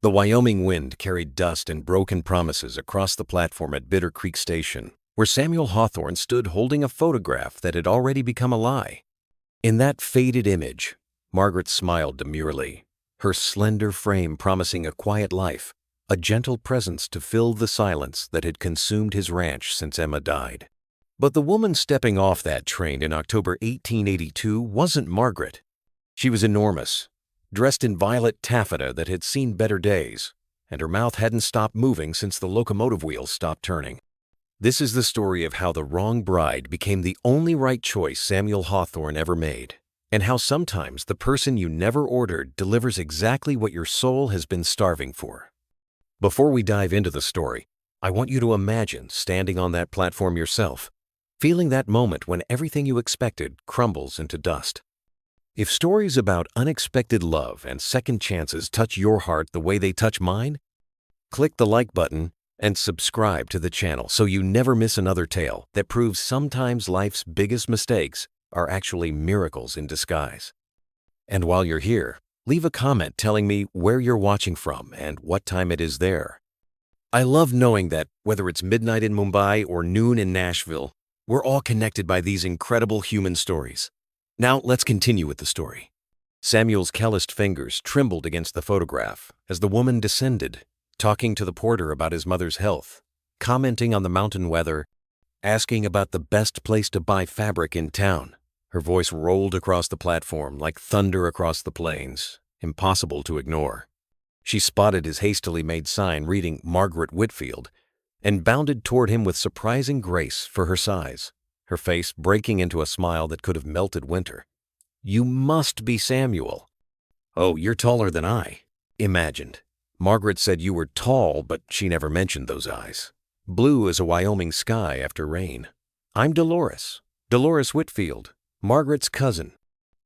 The Wyoming wind carried dust and broken promises across the platform at Bitter Creek Station, where Samuel Hawthorne stood holding a photograph that had already become a lie. In that faded image, Margaret smiled demurely, her slender frame promising a quiet life, a gentle presence to fill the silence that had consumed his ranch since Emma died. But the woman stepping off that train in October 1882 wasn't Margaret. She was enormous, dressed in violet taffeta that had seen better days, and her mouth hadn't stopped moving since the locomotive wheels stopped turning. This is the story of how the wrong bride became the only right choice Samuel Hawthorne ever made, and how sometimes the person you never ordered delivers exactly what your soul has been starving for. Before we dive into the story, I want you to imagine standing on that platform yourself, feeling that moment when everything you expected crumbles into dust. If stories about unexpected love and second chances touch your heart the way they touch mine, click the like button and subscribe to the channel so you never miss another tale that proves sometimes life's biggest mistakes are actually miracles in disguise. And while you're here, leave a comment telling me where you're watching from and what time it is there. I love knowing that whether it's midnight in Mumbai or noon in Nashville, we're all connected by these incredible human stories. Now let's continue with the story. Samuel's calloused fingers trembled against the photograph as the woman descended, talking to the porter about his mother's health, commenting on the mountain weather, asking about the best place to buy fabric in town. Her voice rolled across the platform like thunder across the plains, impossible to ignore. She spotted his hastily made sign reading Margaret Whitfield and bounded toward him with surprising grace for her size, her face breaking into a smile that could have melted winter. "You must be Samuel." "Oh, you're taller than I," imagined. Margaret said you were tall, but she never mentioned those eyes. Blue as a Wyoming sky after rain. "I'm Dolores Whitfield, Margaret's cousin."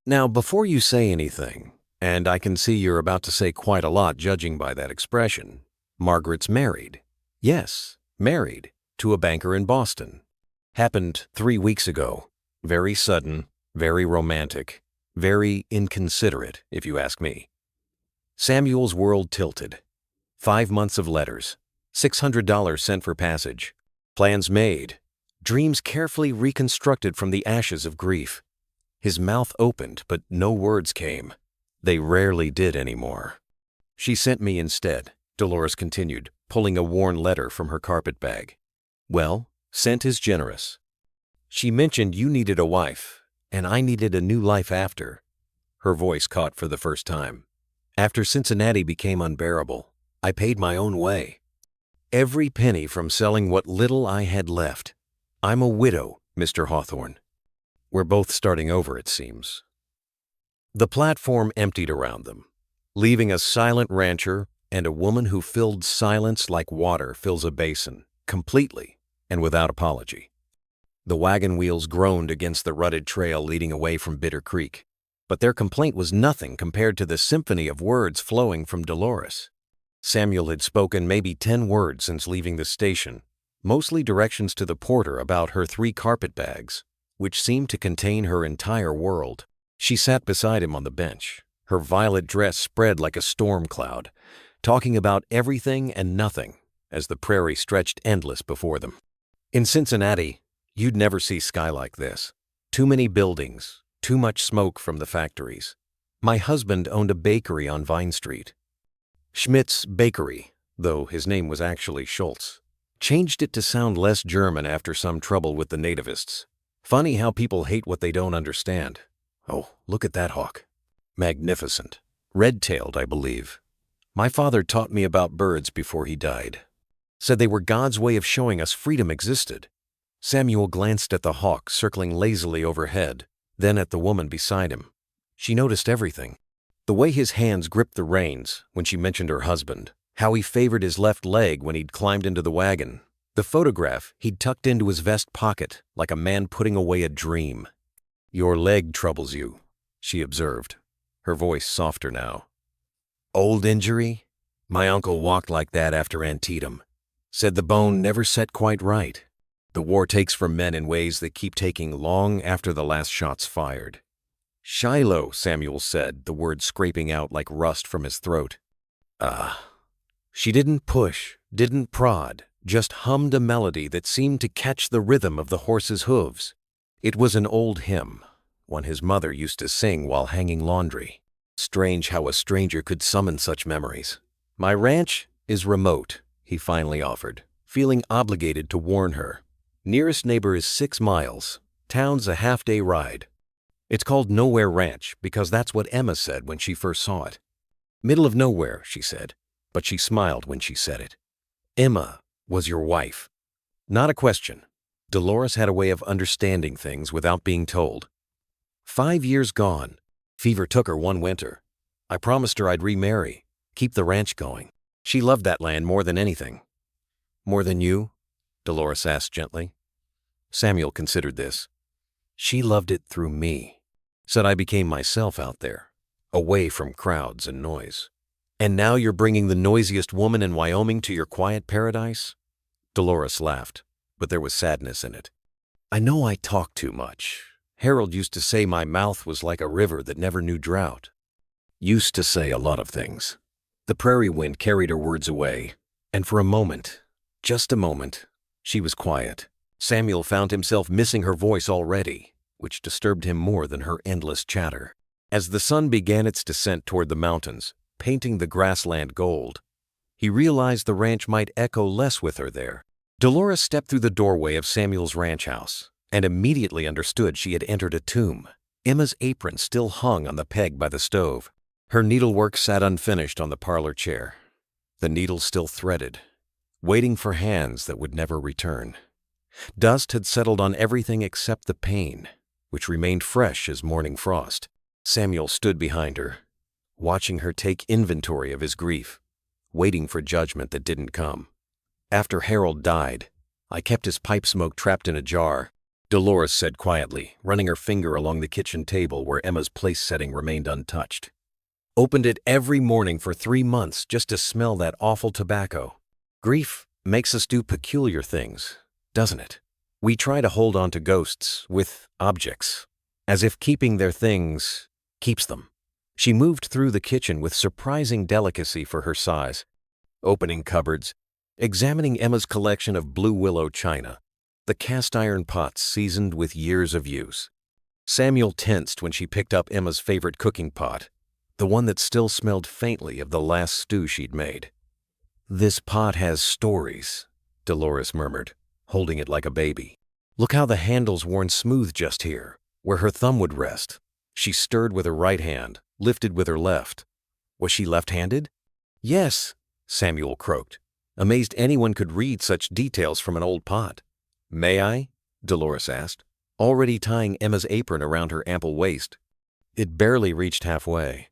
Now, before you say anything, and I can see you're about to say quite a lot judging by that expression, Margaret's married. Yes, married to a banker in Boston. Happened 3 weeks ago. Very sudden, very romantic, very inconsiderate, if you ask me. Samuel's world tilted. 5 months of letters, $600 sent for passage, plans made, dreams carefully reconstructed from the ashes of grief. His mouth opened, but no words came. They rarely did anymore. "She sent me instead," Dolores continued, pulling a worn letter from her carpet bag. "Well, sent is generous. She mentioned you needed a wife, and I needed a new life after." Her voice caught for the first time. "After Cincinnati became unbearable, I paid my own way. Every penny from selling what little I had left. I'm a widow, Mr. Hawthorne." We're both starting over, it seems. The platform emptied around them, leaving a silent rancher and a woman who filled silence like water fills a basin, completely and without apology. The wagon wheels groaned against the rutted trail leading away from Bitter Creek, but their complaint was nothing compared to the symphony of words flowing from Dolores. Samuel had spoken maybe 10 words since leaving the station, mostly directions to the porter about her 3 carpet bags, which seemed to contain her entire world. She sat beside him on the bench, her violet dress spread like a storm cloud, talking about everything and nothing as the prairie stretched endless before them. "In Cincinnati, you'd never see sky like this. Too many buildings, too much smoke from the factories. My husband owned a bakery on Vine Street. Schmidt's Bakery, though his name was actually Schultz. Changed it to sound less German after some trouble with the nativists. Funny how people hate what they don't understand. Oh, look at that hawk. Magnificent. Red-tailed, I believe. My father taught me about birds before he died. Said they were God's way of showing us freedom existed." Samuel glanced at the hawk circling lazily overhead, then at the woman beside him. She noticed everything. The way his hands gripped the reins when she mentioned her husband, how he favored his left leg when he'd climbed into the wagon, the photograph he'd tucked into his vest pocket like a man putting away a dream. "Your leg troubles you," she observed, her voice softer now. "Old injury? My uncle walked like that after Antietam. Said the bone never set quite right. The war takes from men in ways that keep taking long after the last shot's fired." "Shiloh," Samuel said, the words scraping out like rust from his throat. "Ah, She didn't push, didn't prod, just hummed a melody that seemed to catch the rhythm of the horse's hooves. It was an old hymn, one his mother used to sing while hanging laundry. Strange how a stranger could summon such memories. "My ranch is remote," he finally offered, feeling obligated to warn her. "Nearest neighbor is 6 miles. Town's a half-day ride. It's called Nowhere Ranch because that's what Emma said when she first saw it." "Middle of nowhere," she said, but she smiled when she said it. "Emma was your wife." Not a question. Dolores had a way of understanding things without being told. 5 years gone. Fever took her one winter. I promised her I'd remarry, keep the ranch going. She loved that land more than anything. "More than you?" Dolores asked gently. Samuel considered this. "She loved it through me," said. "I became myself out there, away from crowds and noise." "And now you're bringing the noisiest woman in Wyoming to your quiet paradise?" Dolores laughed, but there was sadness in it. "I know I talk too much. Harold used to say my mouth was like a river that never knew drought." "Used to say a lot of things." The prairie wind carried her words away, and for a moment, just a moment, she was quiet. Samuel found himself missing her voice already, which disturbed him more than her endless chatter. As the sun began its descent toward the mountains, painting the grassland gold, he realized the ranch might echo less with her there. Dolores stepped through the doorway of Samuel's ranch house and immediately understood she had entered a tomb. Emma's apron still hung on the peg by the stove. Her needlework sat unfinished on the parlor chair, the needle still threaded, waiting for hands that would never return. Dust had settled on everything except the pain, which remained fresh as morning frost. Samuel stood behind her, watching her take inventory of his grief, waiting for judgment that didn't come. "After Harold died, I kept his pipe smoke trapped in a jar," Dolores said quietly, running her finger along the kitchen table where Emma's place setting remained untouched. "Opened it every morning for 3 months just to smell that awful tobacco. Grief makes us do peculiar things, doesn't it? We try to hold on to ghosts with objects, as if keeping their things keeps them." She moved through the kitchen with surprising delicacy for her size, opening cupboards, examining Emma's collection of blue willow china, the cast-iron pots seasoned with years of use. Samuel tensed when she picked up Emma's favorite cooking pot, the one that still smelled faintly of the last stew she'd made. "This pot has stories," Dolores murmured, holding it like a baby. "Look how the handle's worn smooth just here, where her thumb would rest." She stirred with her right hand, lifted with her left. Was she left-handed? "Yes," Samuel croaked, amazed anyone could read such details from an old pot. "May I?" Dolores asked, already tying Emma's apron around her ample waist. It barely reached halfway.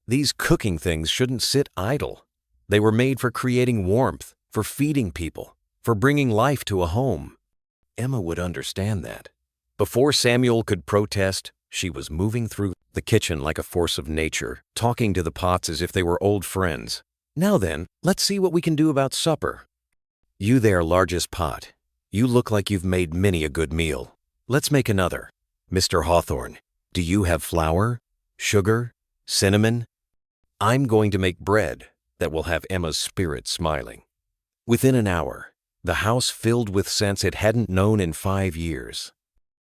"These cooking things shouldn't sit idle. They were made for creating warmth, for feeding people, for bringing life to a home." Emma would understand that. Before Samuel could protest, she was moving through the kitchen like a force of nature, talking to the pots as if they were old friends. "Now then, let's see what we can do about supper. You there, largest pot. You look like you've made many a good meal. Let's make another. Mr. Hawthorne, do you have flour, sugar, cinnamon? I'm going to make bread that will have Emma's spirit smiling." Within an hour, the house filled with scents it hadn't known in 5 years.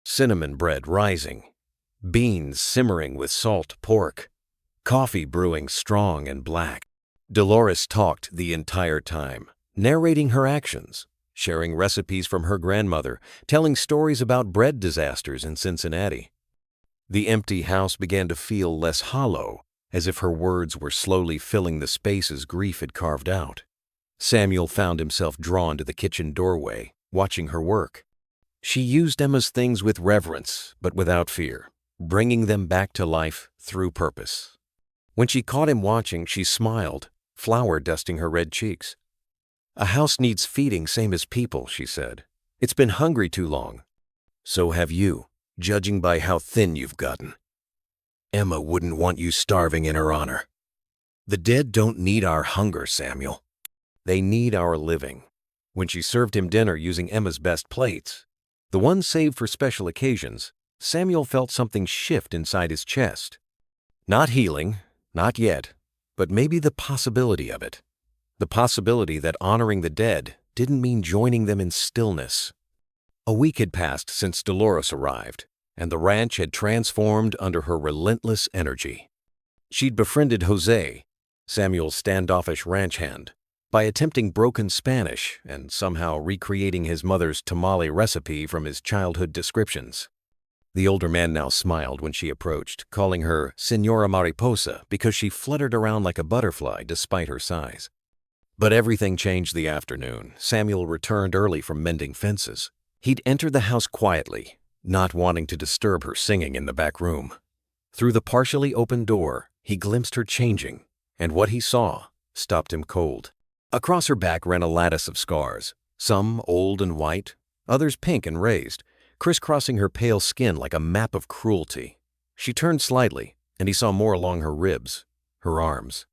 Cinnamon bread rising, beans simmering with salt pork, coffee brewing strong and black. Dolores talked the entire time, narrating her actions, sharing recipes from her grandmother, telling stories about bread disasters in Cincinnati. The empty house began to feel less hollow, as if her words were slowly filling the spaces grief had carved out. Samuel found himself drawn to the kitchen doorway, watching her work. She used Emma's things with reverence, but without fear, bringing them back to life through purpose. When she caught him watching, she smiled, flour dusting her red cheeks. "A house needs feeding same as people," she said. "It's been hungry too long. So have you, judging by how thin you've gotten. Emma wouldn't want you starving in her honor. The dead don't need our hunger, Samuel. They need our living." When she served him dinner using Emma's best plates, the ones saved for special occasions, Samuel felt something shift inside his chest. Not healing, not yet, but maybe the possibility of it. The possibility that honoring the dead didn't mean joining them in stillness. A week had passed since Dolores arrived, and the ranch had transformed under her relentless energy. She'd befriended Jose, Samuel's standoffish ranch hand, by attempting broken Spanish and somehow recreating his mother's tamale recipe from his childhood descriptions. The older man now smiled when she approached, calling her Señora Mariposa because she fluttered around like a butterfly despite her size. But everything changed the afternoon. Samuel returned early from mending fences. He'd entered the house quietly, not wanting to disturb her singing in the back room. Through the partially open door, he glimpsed her changing, and what he saw stopped him cold. Across her back ran a lattice of scars, some old and white, others pink and raised, crisscrossing her pale skin like a map of cruelty. She turned slightly, and he saw more along her ribs, her arms.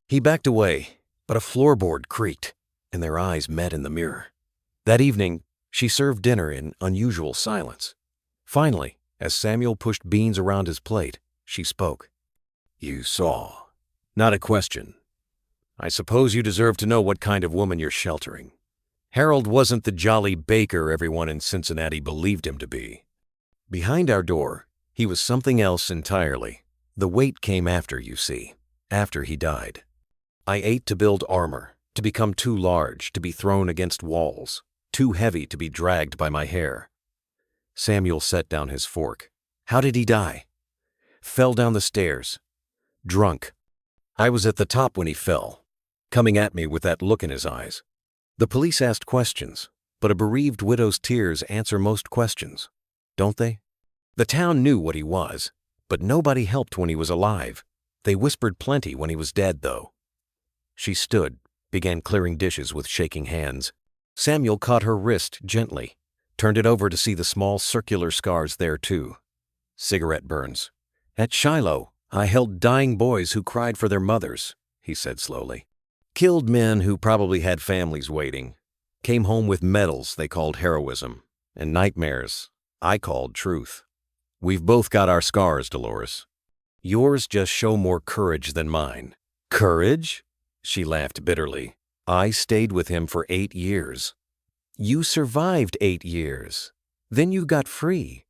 He backed away, but a floorboard creaked, and their eyes met in the mirror. That evening, she served dinner in unusual silence. Finally, as Samuel pushed beans around his plate, she spoke. "You saw. Not a question. I suppose you deserve to know what kind of woman you're sheltering. Harold wasn't the jolly baker everyone in Cincinnati believed him to be. Behind our door, he was something else entirely. The weight came after, you see, after he died. I ate to build armor, to become too large to be thrown against walls, too heavy to be dragged by my hair." Samuel set down his fork. "How did he die?" "Fell down the stairs. Drunk. I was at the top when he fell, coming at me with that look in his eyes." The police asked questions, but a bereaved widow's tears answer most questions, don't they? The town knew what he was, but nobody helped when he was alive. They whispered plenty when he was dead, though. She stood, began clearing dishes with shaking hands. Samuel caught her wrist gently, turned it over to see the small circular scars there too. Cigarette burns. "At Shiloh, I held dying boys who cried for their mothers," he said slowly. "Killed men who probably had families waiting. Came home with medals they called heroism, and nightmares I called truth. We've both got our scars, Dolores. Yours just show more courage than mine." "Courage?" She laughed bitterly. "I stayed with him for 8 years. You survived 8 years. Then you got free.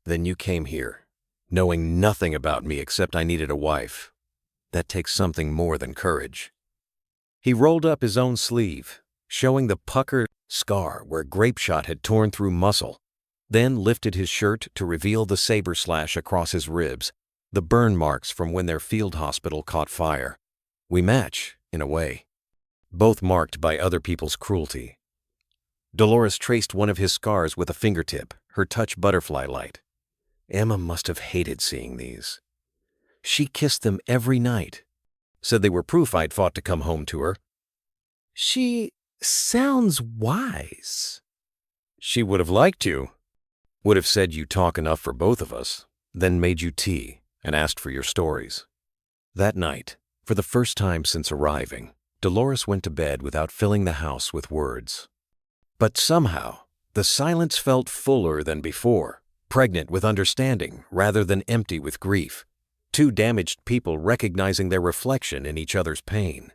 Then you came here, knowing nothing about me except I needed a wife. That takes something more than courage." He rolled up his own sleeve, showing the puckered scar where grape shot had torn through muscle, then lifted his shirt to reveal the saber slash across his ribs, the burn marks from when their field hospital caught fire. We match, in a way, both marked by other people's cruelty. Dolores traced one of his scars with a fingertip, her touch butterfly-light. Emma must have hated seeing these. She kissed them every night. Said they were proof I'd fought to come home to her. "She sounds wise." "She would have liked you. Would have said you talk enough for both of us, then made you tea and asked for your stories." That night, for the first time since arriving, Dolores went to bed without filling the house with words. But somehow, the silence felt fuller than before, pregnant with understanding rather than empty with grief. Two damaged people recognizing their reflection in each other's pain.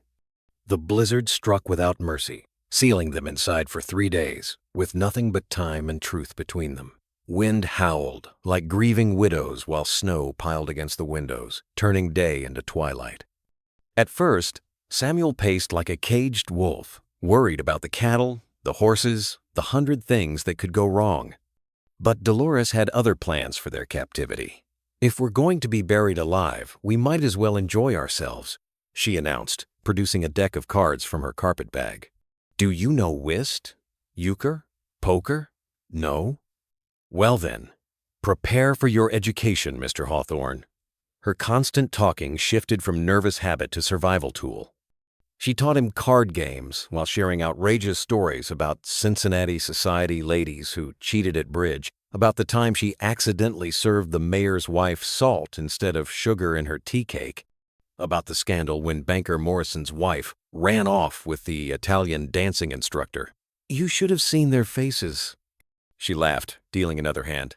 The blizzard struck without mercy, sealing them inside for 3 days, with nothing but time and truth between them. Wind howled like grieving widows while snow piled against the windows, turning day into twilight. At first, Samuel paced like a caged wolf, worried about the cattle, the horses, the 100 things that could go wrong. But Dolores had other plans for their captivity. "If we're going to be buried alive, we might as well enjoy ourselves," she announced, producing a deck of cards from her carpet bag. "Do you know whist? Euchre? Poker? No? Well then, prepare for your education, Mr. Hawthorne." Her constant talking shifted from nervous habit to survival tool. She taught him card games while sharing outrageous stories about Cincinnati society ladies who cheated at bridge, about the time she accidentally served the mayor's wife salt instead of sugar in her tea cake, about the scandal when banker Morrison's wife ran off with the Italian dancing instructor. "You should have seen their faces." She laughed, dealing another hand.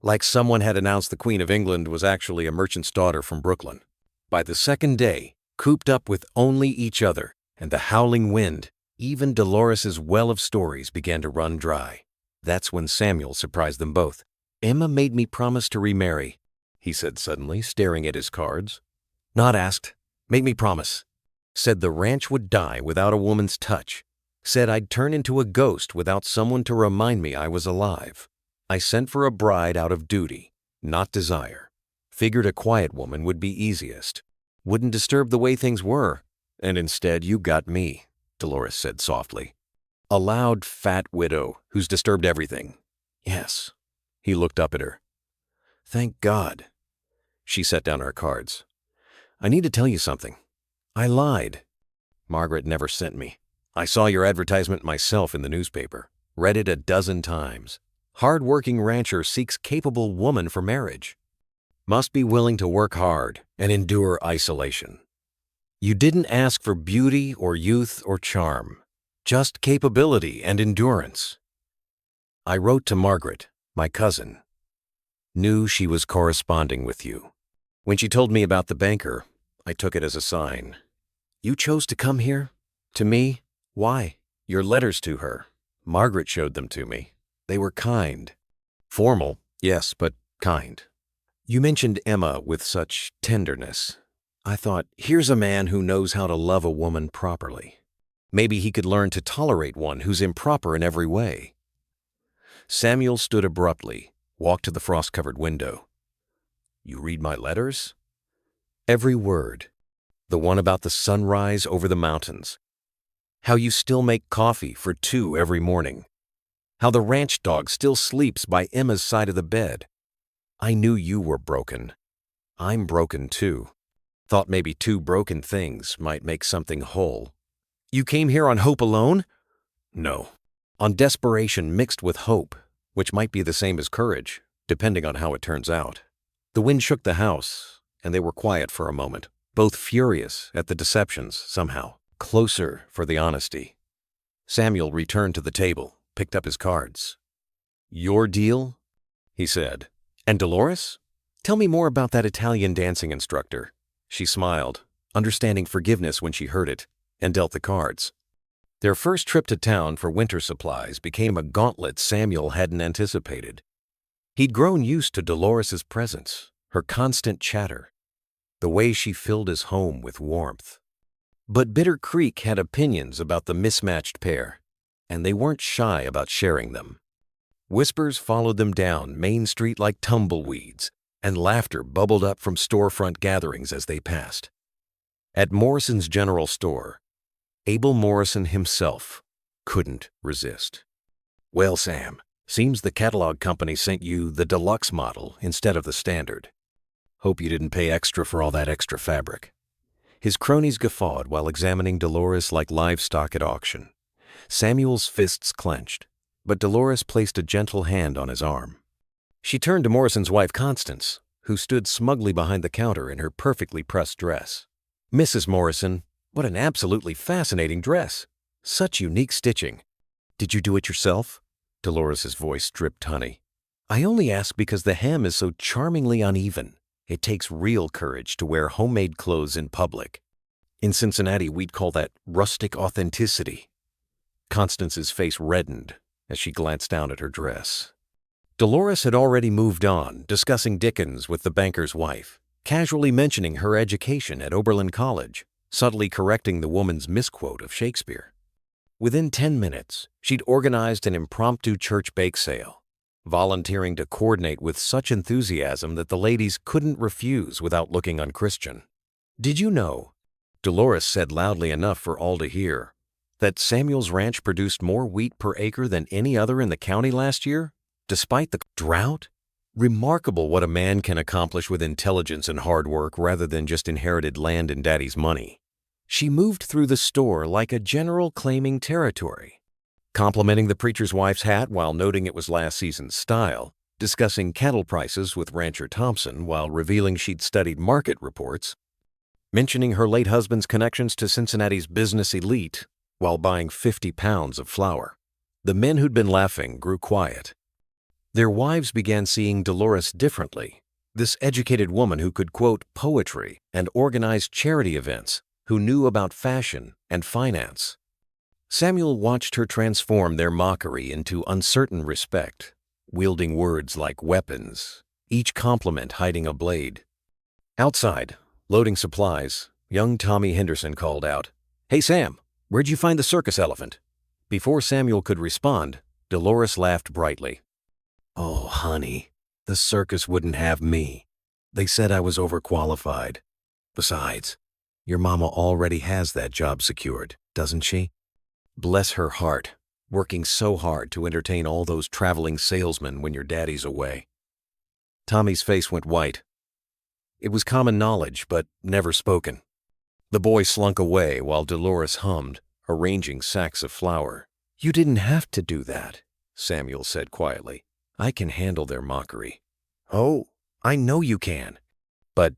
Like someone had announced the Queen of England was actually a merchant's daughter from Brooklyn. By the second day, cooped up with only each other, and the howling wind. Even Dolores's well of stories began to run dry. That's when Samuel surprised them both. "Emma made me promise to remarry," he said suddenly, staring at his cards. "Not asked. Made me promise. Said the ranch would die without a woman's touch. Said I'd turn into a ghost without someone to remind me I was alive. I sent for a bride out of duty, not desire. Figured a quiet woman would be easiest. Wouldn't disturb the way things were. And instead you got me," Dolores said softly. "A loud, fat widow who's disturbed everything." "Yes." He looked up at her. "Thank God." She set down her cards. "I need to tell you something. I lied. Margaret never sent me. I saw your advertisement myself in the newspaper. Read it a dozen times. Hard-working rancher seeks capable woman for marriage. Must be willing to work hard and endure isolation. You didn't ask for beauty or youth or charm, just capability and endurance. I wrote to Margaret, my cousin. Knew she was corresponding with you. When she told me about the banker, I took it as a sign. You chose to come here? To me? Why? Your letters to her. Margaret showed them to me. They were kind. Formal, yes, but kind. You mentioned Emma with such tenderness. I thought, here's a man who knows how to love a woman properly. Maybe he could learn to tolerate one who's improper in every way. Samuel stood abruptly, walked to the frost-covered window. You read my letters? Every word. The one about the sunrise over the mountains. How you still make coffee for 2 every morning. How the ranch dog still sleeps by Emma's side of the bed. I knew you were broken. I'm broken too. Thought maybe 2 broken things might make something whole. You came here on hope alone? No. On desperation mixed with hope, which might be the same as courage, depending on how it turns out. The wind shook the house, and they were quiet for a moment, both furious at the deceptions somehow, closer for the honesty. Samuel returned to the table, picked up his cards. Your deal? He said. And Dolores? Tell me more about that Italian dancing instructor. She smiled, understanding forgiveness when she heard it, and dealt the cards. Their first trip to town for winter supplies became a gauntlet Samuel hadn't anticipated. He'd grown used to Dolores's presence, her constant chatter, the way she filled his home with warmth. But Bitter Creek had opinions about the mismatched pair, and they weren't shy about sharing them. Whispers followed them down Main Street like tumbleweeds, and laughter bubbled up from storefront gatherings as they passed. At Morrison's General Store, Abel Morrison himself couldn't resist. Well, Sam, seems the catalog company sent you the deluxe model instead of the standard. Hope you didn't pay extra for all that extra fabric. His cronies guffawed while examining Dolores like livestock at auction. Samuel's fists clenched, but Dolores placed a gentle hand on his arm. She turned to Morrison's wife, Constance, who stood smugly behind the counter in her perfectly pressed dress. Mrs. Morrison, what an absolutely fascinating dress. Such unique stitching. Did you do it yourself? Dolores's voice dripped honey. I only ask because the hem is so charmingly uneven. It takes real courage to wear homemade clothes in public. In Cincinnati, we'd call that rustic authenticity. Constance's face reddened as she glanced down at her dress. Dolores had already moved on, discussing Dickens with the banker's wife, casually mentioning her education at Oberlin College, subtly correcting the woman's misquote of Shakespeare. Within 10 minutes, she'd organized an impromptu church bake sale, volunteering to coordinate with such enthusiasm that the ladies couldn't refuse without looking unchristian. Did you know, Dolores said loudly enough for all to hear, that Samuel's ranch produced more wheat per acre than any other in the county last year? Despite the drought? Remarkable what a man can accomplish with intelligence and hard work rather than just inherited land and daddy's money. She moved through the store like a general claiming territory, complimenting the preacher's wife's hat while noting it was last season's style, discussing cattle prices with Rancher Thompson while revealing she'd studied market reports, mentioning her late husband's connections to Cincinnati's business elite while buying 50 pounds of flour. The men who'd been laughing grew quiet. Their wives began seeing Dolores differently, this educated woman who could quote poetry and organize charity events, who knew about fashion and finance. Samuel watched her transform their mockery into uncertain respect, wielding words like weapons, each compliment hiding a blade. Outside, loading supplies, young Tommy Henderson called out, "Hey Sam, where'd you find the circus elephant?" Before Samuel could respond, Dolores laughed brightly. "Oh, honey, the circus wouldn't have me. They said I was overqualified. Besides, your mama already has that job secured, doesn't she? Bless her heart, working so hard to entertain all those traveling salesmen when your daddy's away." Tommy's face went white. It was common knowledge, but never spoken. The boy slunk away while Dolores hummed, arranging sacks of flour. "You didn't have to do that," Samuel said quietly. "I can handle their mockery." "Oh, I know you can. But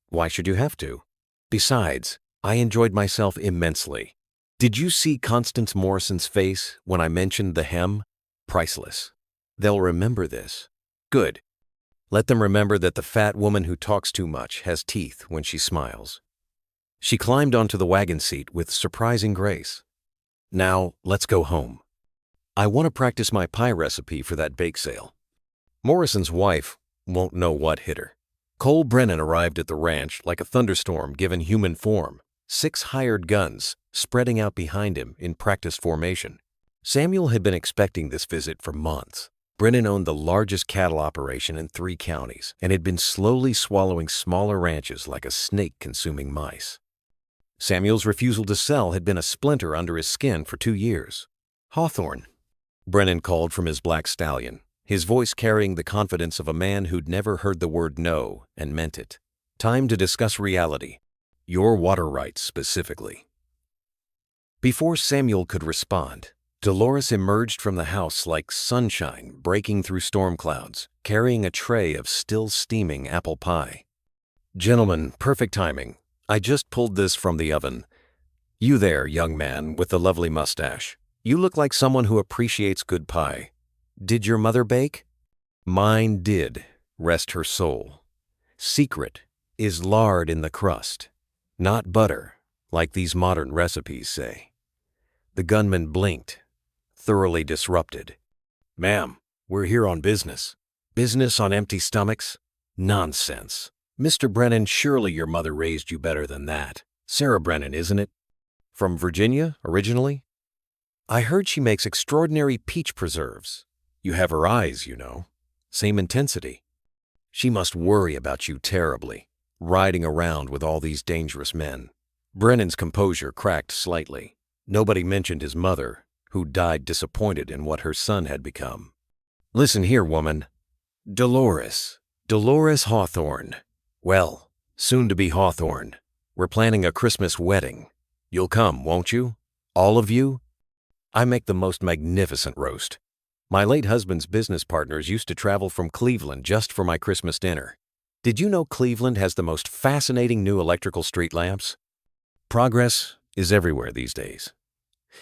why should you have to? Besides, I enjoyed myself immensely. Did you see Constance Morrison's face when I mentioned the hem? Priceless. They'll remember this. Good. Let them remember that the fat woman who talks too much has teeth when she smiles." She climbed onto the wagon seat with surprising grace. "Now, let's go home. I want to practice my pie recipe for that bake sale." Morrison's wife won't know what hit her. Cole Brennan arrived at the ranch like a thunderstorm given human form, 6 hired guns spreading out behind him in practice formation. Samuel had been expecting this visit for months. Brennan owned the largest cattle operation in 3 counties and had been slowly swallowing smaller ranches like a snake consuming mice. Samuel's refusal to sell had been a splinter under his skin for 2 years. "Hawthorne," Brennan called from his black stallion, his voice carrying the confidence of a man who'd never heard the word no and meant it. "Time to discuss reality. Your water rights specifically." Before Samuel could respond, Dolores emerged from the house like sunshine breaking through storm clouds, carrying a tray of still steaming apple pie. "Gentlemen, perfect timing. I just pulled this from the oven. You there, young man with the lovely mustache. You look like someone who appreciates good pie. Did your mother bake?" "Mine did, rest her soul. Secret is lard in the crust, not butter, like these modern recipes say." The gunman blinked, thoroughly disrupted. "Ma'am, we're here on business." "Business on empty stomachs? Nonsense. Mr. Brennan, surely your mother raised you better than that. Sarah Brennan, isn't it? From Virginia, originally? I heard she makes extraordinary peach preserves. You have her eyes, you know. Same intensity. She must worry about you terribly, riding around with all these dangerous men." Brennan's composure cracked slightly. Nobody mentioned his mother, who died disappointed in what her son had become. "Listen here, woman. Dolores Hawthorne. Well, soon to be Hawthorne. We're planning a Christmas wedding. You'll come, won't you? All of you? I make the most magnificent roast. My late husband's business partners used to travel from Cleveland just for my Christmas dinner. Did you know Cleveland has the most fascinating new electrical street lamps? Progress is everywhere these days."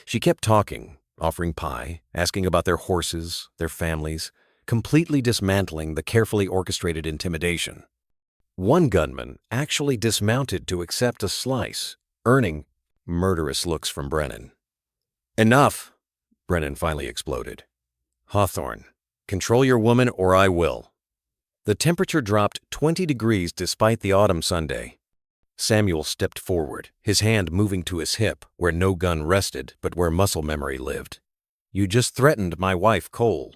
She kept talking, offering pie, asking about their horses, their families, completely dismantling the carefully orchestrated intimidation. One gunman actually dismounted to accept a slice, earning murderous looks from Brennan. "Enough!" Brennan finally exploded. "Hawthorne, control your woman or I will." The temperature dropped 20 degrees despite the autumn Sunday. Samuel stepped forward, his hand moving to his hip, where no gun rested but where muscle memory lived. "You just threatened my wife, Cole."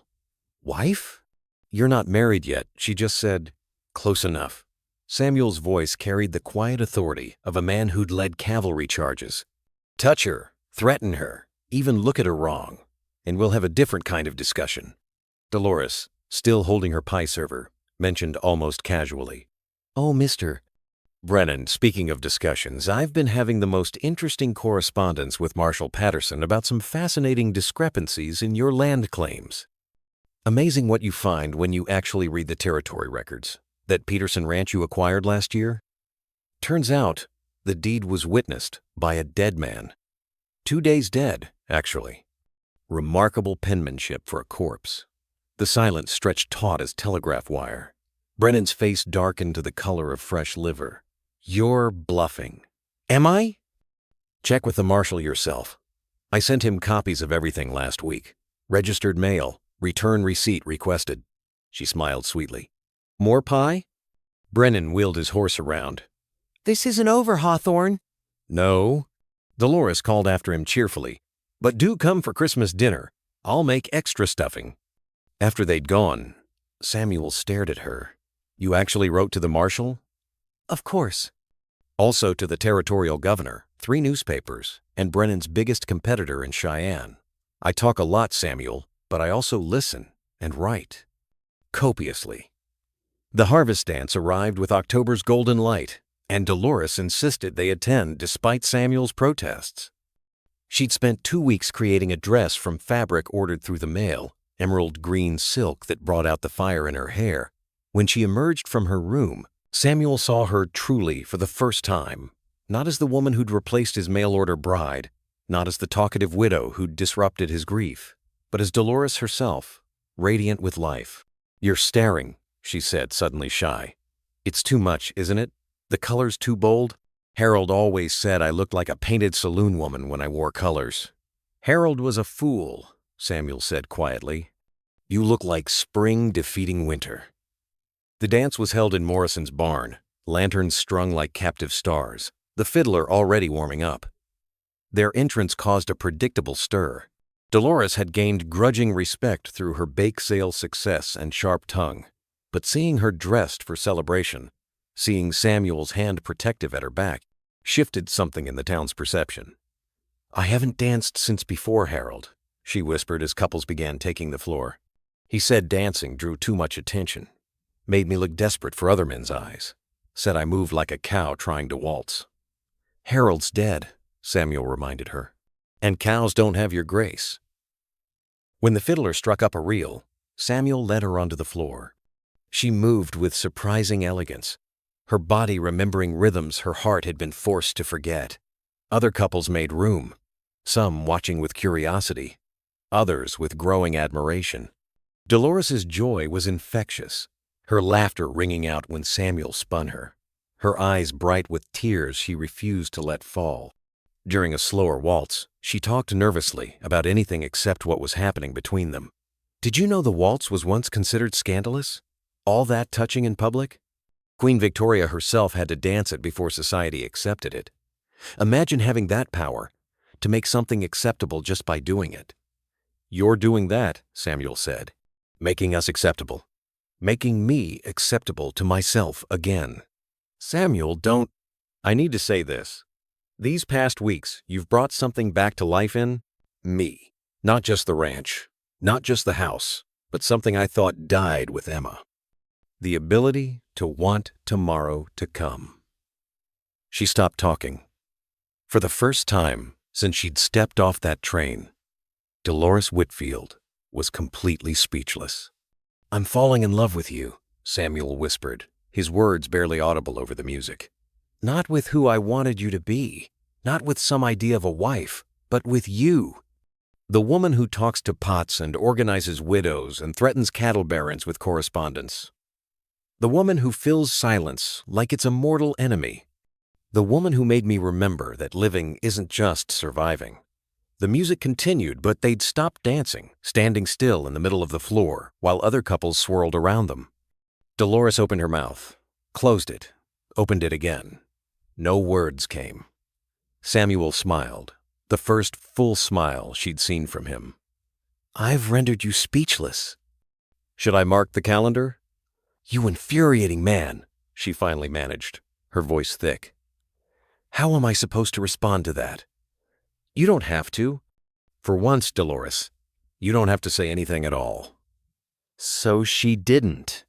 "Wife? You're not married yet," she just said. "Close enough." Samuel's voice carried the quiet authority of a man who'd led cavalry charges. "Touch her, threaten her, even look at her wrong, and we'll have a different kind of discussion." Dolores, still holding her pie server, mentioned almost casually, "Oh, Mr. Brennan, speaking of discussions, I've been having the most interesting correspondence with Marshall Patterson about some fascinating discrepancies in your land claims. Amazing what you find when you actually read the territory records. That Peterson ranch you acquired last year? Turns out the deed was witnessed by a dead man. 2 days dead, actually. Remarkable penmanship for a corpse. The silence stretched taut as telegraph wire. Brennan's face darkened to the color of fresh liver. "You're bluffing." "Am I?" Check with the marshal yourself. I sent him copies of everything last week. Registered mail, return receipt requested. She smiled sweetly. More pie? Brennan wheeled his horse around. This isn't over, Hawthorne. No. Dolores called after him cheerfully. But do come for Christmas dinner. I'll make extra stuffing. After they'd gone, Samuel stared at her. You actually wrote to the marshal? Of course. Also to the territorial governor, 3 newspapers, and Brennan's biggest competitor in Cheyenne. I talk a lot, Samuel, but I also listen and write. Copiously. The harvest dance arrived with October's golden light, and Dolores insisted they attend despite Samuel's protests. She'd spent 2 weeks creating a dress from fabric ordered through the mail, emerald green silk that brought out the fire in her hair. When she emerged from her room, Samuel saw her truly for the first time, not as the woman who'd replaced his mail-order bride, not as the talkative widow who'd disrupted his grief, but as Dolores herself, radiant with life. You're staring, she said, suddenly shy. It's too much, isn't it? The color's too bold? Harold always said I looked like a painted saloon woman when I wore colors. Harold was a fool, Samuel said quietly. You look like spring defeating winter. The dance was held in Morrison's barn, lanterns strung like captive stars, the fiddler already warming up. Their entrance caused a predictable stir. Dolores had gained grudging respect through her bake sale success and sharp tongue, but seeing her dressed for celebration, seeing Samuel's hand protective at her back, shifted something in the town's perception. I haven't danced since before Harold, she whispered as couples began taking the floor. He said dancing drew too much attention, made me look desperate for other men's eyes, said I moved like a cow trying to waltz. Harold's dead, Samuel reminded her, and cows don't have your grace. When the fiddler struck up a reel, Samuel led her onto the floor. She moved with surprising elegance, her body remembering rhythms her heart had been forced to forget. Other couples made room, some watching with curiosity, others with growing admiration. Dolores's joy was infectious, her laughter ringing out when Samuel spun her, her eyes bright with tears she refused to let fall. During a slower waltz, she talked nervously about anything except what was happening between them. Did you know the waltz was once considered scandalous? All that touching in public? Queen Victoria herself had to dance it before society accepted it. Imagine having that power, to make something acceptable just by doing it. You're doing that, Samuel said, making us acceptable. Making me acceptable to myself again. Samuel, don't... I need to say this. These past weeks, you've brought something back to life in me. Not just the ranch, not just the house, but something I thought died with Emma. The ability to want tomorrow to come. She stopped talking. For the first time since she'd stepped off that train, Dolores Whitfield was completely speechless. I'm falling in love with you, Samuel whispered, his words barely audible over the music. Not with who I wanted you to be, not with some idea of a wife, but with you. The woman who talks to pots and organizes widows and threatens cattle barons with correspondence. The woman who fills silence like it's a mortal enemy. The woman who made me remember that living isn't just surviving. The music continued, but they'd stopped dancing, standing still in the middle of the floor while other couples swirled around them. Dolores opened her mouth, closed it, opened it again. No words came. Samuel smiled, the first full smile she'd seen from him. I've rendered you speechless. Should I mark the calendar? You infuriating man, she finally managed, her voice thick. How am I supposed to respond to that? You don't have to. For once, Dolores, you don't have to say anything at all. So she didn't.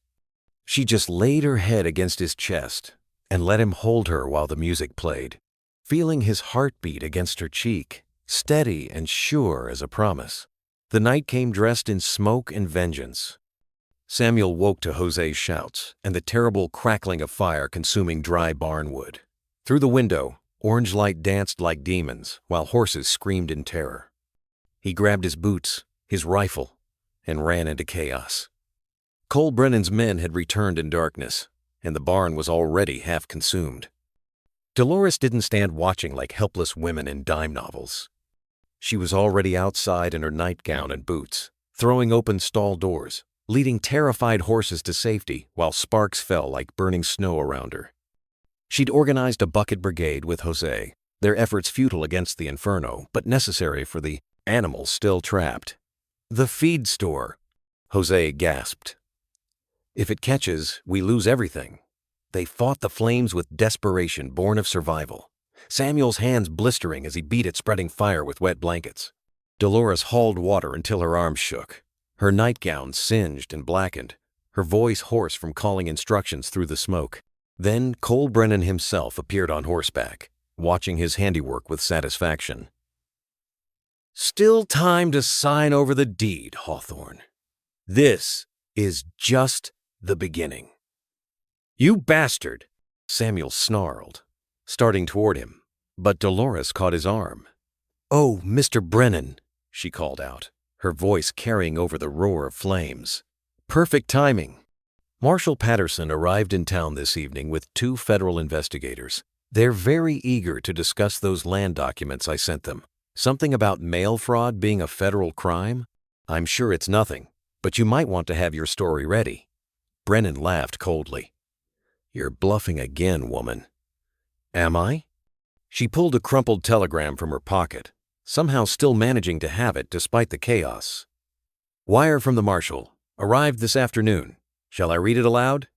She just laid her head against his chest and let him hold her while the music played, feeling his heartbeat against her cheek, steady and sure as a promise. The night came dressed in smoke and vengeance. Samuel woke to Jose's shouts and the terrible crackling of fire consuming dry barn wood. Through the window, orange light danced like demons while horses screamed in terror. He grabbed his boots, his rifle, and ran into chaos. Cole Brennan's men had returned in darkness, and the barn was already half consumed. Dolores didn't stand watching like helpless women in dime novels. She was already outside in her nightgown and boots, throwing open stall doors, leading terrified horses to safety while sparks fell like burning snow around her. She'd organized a bucket brigade with Jose, their efforts futile against the inferno, but necessary for the animals still trapped. "The feed store," Jose gasped. "If it catches, we lose everything." They fought the flames with desperation born of survival, Samuel's hands blistering as he beat at spreading fire with wet blankets. Dolores hauled water until her arms shook, her nightgown singed and blackened, her voice hoarse from calling instructions through the smoke. Then Cole Brennan himself appeared on horseback, watching his handiwork with satisfaction. "Still time to sign over the deed, Hawthorne. This is just the beginning." "You bastard!" Samuel snarled, starting toward him, but Dolores caught his arm. "Oh, Mr. Brennan," she called out, her voice carrying over the roar of flames. "Perfect timing." Marshal Patterson arrived in town this evening with 2 federal investigators. They're very eager to discuss those land documents I sent them. Something about mail fraud being a federal crime? I'm sure it's nothing, but you might want to have your story ready. Brennan laughed coldly. "You're bluffing again, woman." "Am I?" She pulled a crumpled telegram from her pocket, somehow still managing to have it despite the chaos. "Wire from the marshal. Arrived this afternoon. Shall I read it aloud?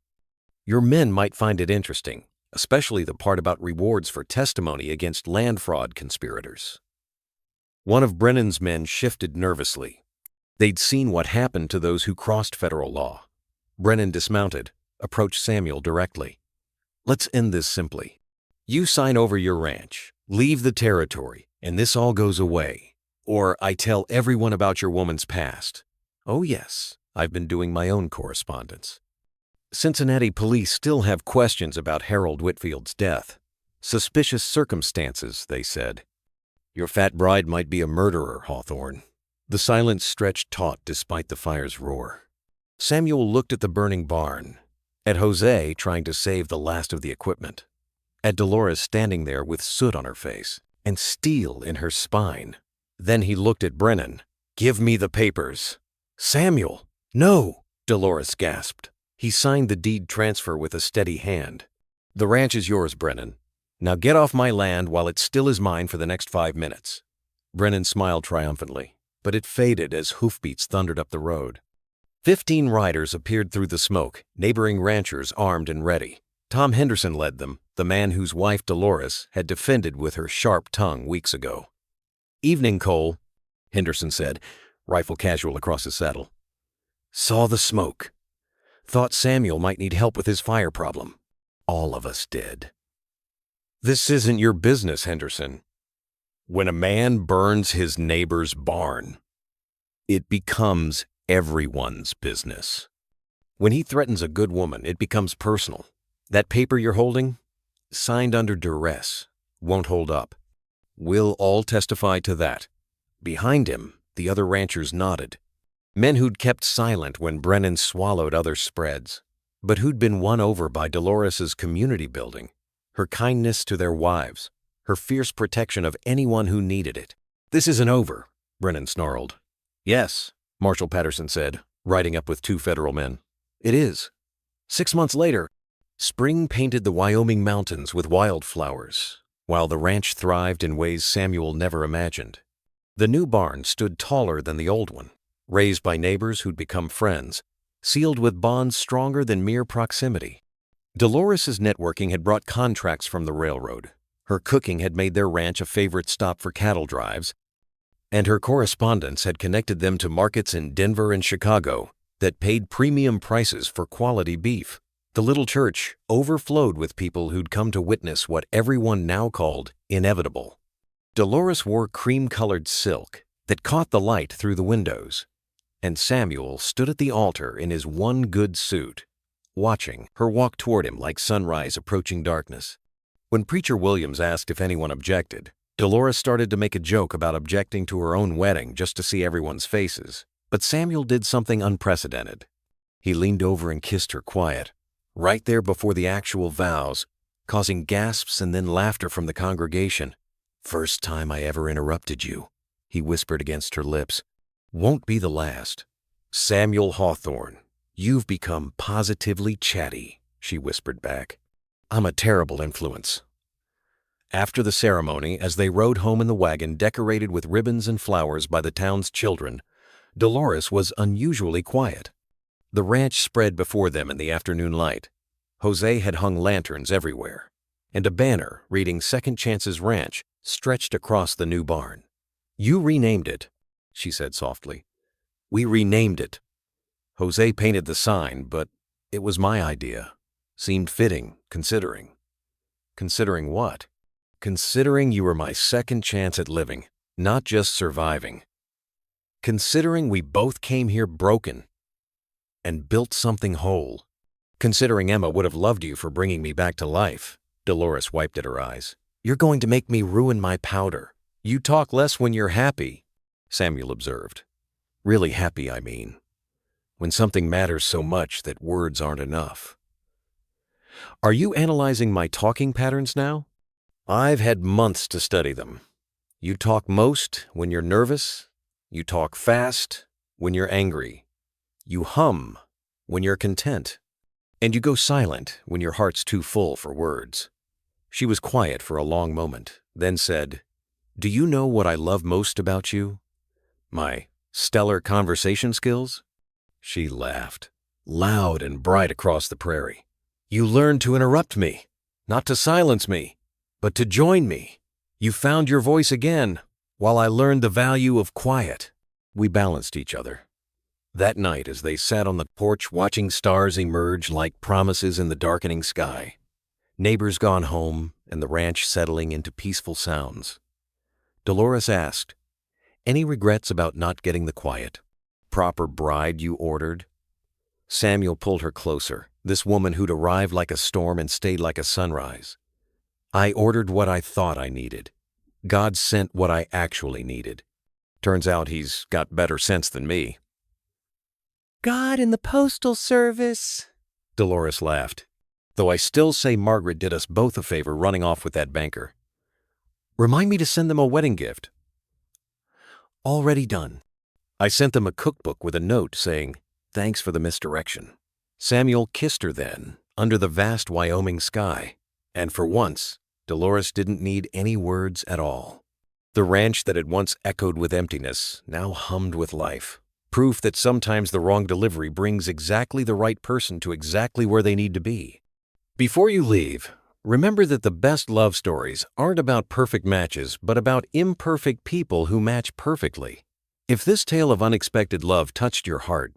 Your men might find it interesting, especially the part about rewards for testimony against land fraud conspirators." One of Brennan's men shifted nervously. They'd seen what happened to those who crossed federal law. Brennan dismounted, approached Samuel directly. "Let's end this simply. You sign over your ranch, leave the territory, and this all goes away. Or I tell everyone about your woman's past. Oh yes, I've been doing my own correspondence." Cincinnati police still have questions about Harold Whitfield's death. Suspicious circumstances, they said. "Your fat bride might be a murderer, Hawthorne." The silence stretched taut despite the fire's roar. Samuel looked at the burning barn, at Jose trying to save the last of the equipment, at Dolores standing there with soot on her face and steel in her spine. Then he looked at Brennan. "Give me the papers." "Samuel, no!" Dolores gasped. He signed the deed transfer with a steady hand. "The ranch is yours, Brennan. Now get off my land while it still is mine for the next 5 minutes." Brennan smiled triumphantly, but it faded as hoofbeats thundered up the road. 15 riders appeared through the smoke, neighboring ranchers armed and ready. Tom Henderson led them, the man whose wife Dolores had defended with her sharp tongue weeks ago. "Evening, Cole," Henderson said, rifle casual across his saddle. "Saw the smoke. Thought Samuel might need help with his fire problem. All of us did." "This isn't your business, Henderson. When a man burns his neighbor's barn, it becomes everyone's business. When he threatens a good woman, it becomes personal. That paper you're holding, signed under duress, won't hold up. We'll all testify to that." Behind him, the other ranchers nodded. Men who'd kept silent when Brennan swallowed other spreads, but who'd been won over by Dolores's community building, her kindness to their wives, her fierce protection of anyone who needed it. "This isn't over," Brennan snarled. "Yes," Marshal Patterson said, riding up with 2 federal men. "It is." 6 months later, spring painted the Wyoming mountains with wildflowers, while the ranch thrived in ways Samuel never imagined. The new barn stood taller than the old one, raised by neighbors who'd become friends, sealed with bonds stronger than mere proximity. Dolores's networking had brought contracts from the railroad. Her cooking had made their ranch a favorite stop for cattle drives, and her correspondence had connected them to markets in Denver and Chicago that paid premium prices for quality beef. The little church overflowed with people who'd come to witness what everyone now called inevitable. Dolores wore cream-colored silk that caught the light through the windows, and Samuel stood at the altar in his one good suit, watching her walk toward him like sunrise approaching darkness. When Preacher Williams asked if anyone objected, Dolores started to make a joke about objecting to her own wedding just to see everyone's faces, but Samuel did something unprecedented. He leaned over and kissed her quiet, right there before the actual vows, causing gasps and then laughter from the congregation. "First time I ever interrupted you," he whispered against her lips. "Won't be the last." "Samuel Hawthorne, you've become positively chatty," she whispered back. "I'm a terrible influence." After the ceremony, as they rode home in the wagon decorated with ribbons and flowers by the town's children, Dolores was unusually quiet. The ranch spread before them in the afternoon light. Jose had hung lanterns everywhere, and a banner reading Second Chances Ranch stretched across the new barn. "You renamed it," she said softly. "We renamed it. Jose painted the sign, but it was my idea. Seemed fitting, considering." "Considering what?" "Considering you were my second chance at living, not just surviving. Considering we both came here broken and built something whole. Considering Emma would have loved you for bringing me back to life." Dolores wiped at her eyes. "You're going to make me ruin my powder." "You talk less when you're happy," Samuel observed. "Really happy, I mean. When something matters so much that words aren't enough." "Are you analyzing my talking patterns now?" "I've had months to study them. You talk most when you're nervous. You talk fast when you're angry. You hum when you're content. And you go silent when your heart's too full for words." She was quiet for a long moment, then said, "Do you know what I love most about you? My stellar conversation skills?" She laughed, loud and bright across the prairie. "You learned to interrupt me, not to silence me, but to join me. You found your voice again, while I learned the value of quiet." We balanced each other. That night, as they sat on the porch watching stars emerge like promises in the darkening sky, neighbors gone home and the ranch settling into peaceful sounds, Dolores asked, "Any regrets about not getting the quiet, proper bride you ordered?" Samuel pulled her closer, this woman who'd arrived like a storm and stayed like a sunrise. "I ordered what I thought I needed. God sent what I actually needed. Turns out he's got better sense than me." "God in the Postal Service," Dolores laughed. "Though I still say Margaret did us both a favor running off with that banker. Remind me to send them a wedding gift." "Already done." I sent them a cookbook with a note saying, "Thanks for the misdirection." Samuel kissed her then, under the vast Wyoming sky, and for once, Dolores didn't need any words at all. The ranch that had once echoed with emptiness now hummed with life, proof that sometimes the wrong delivery brings exactly the right person to exactly where they need to be. Before you leave, remember that the best love stories aren't about perfect matches, but about imperfect people who match perfectly. If this tale of unexpected love touched your heart,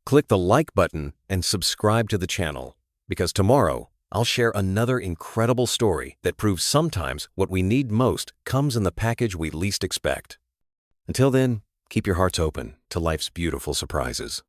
click the like button and subscribe to the channel, because tomorrow I'll share another incredible story that proves sometimes what we need most comes in the package we least expect. Until then, keep your hearts open to life's beautiful surprises.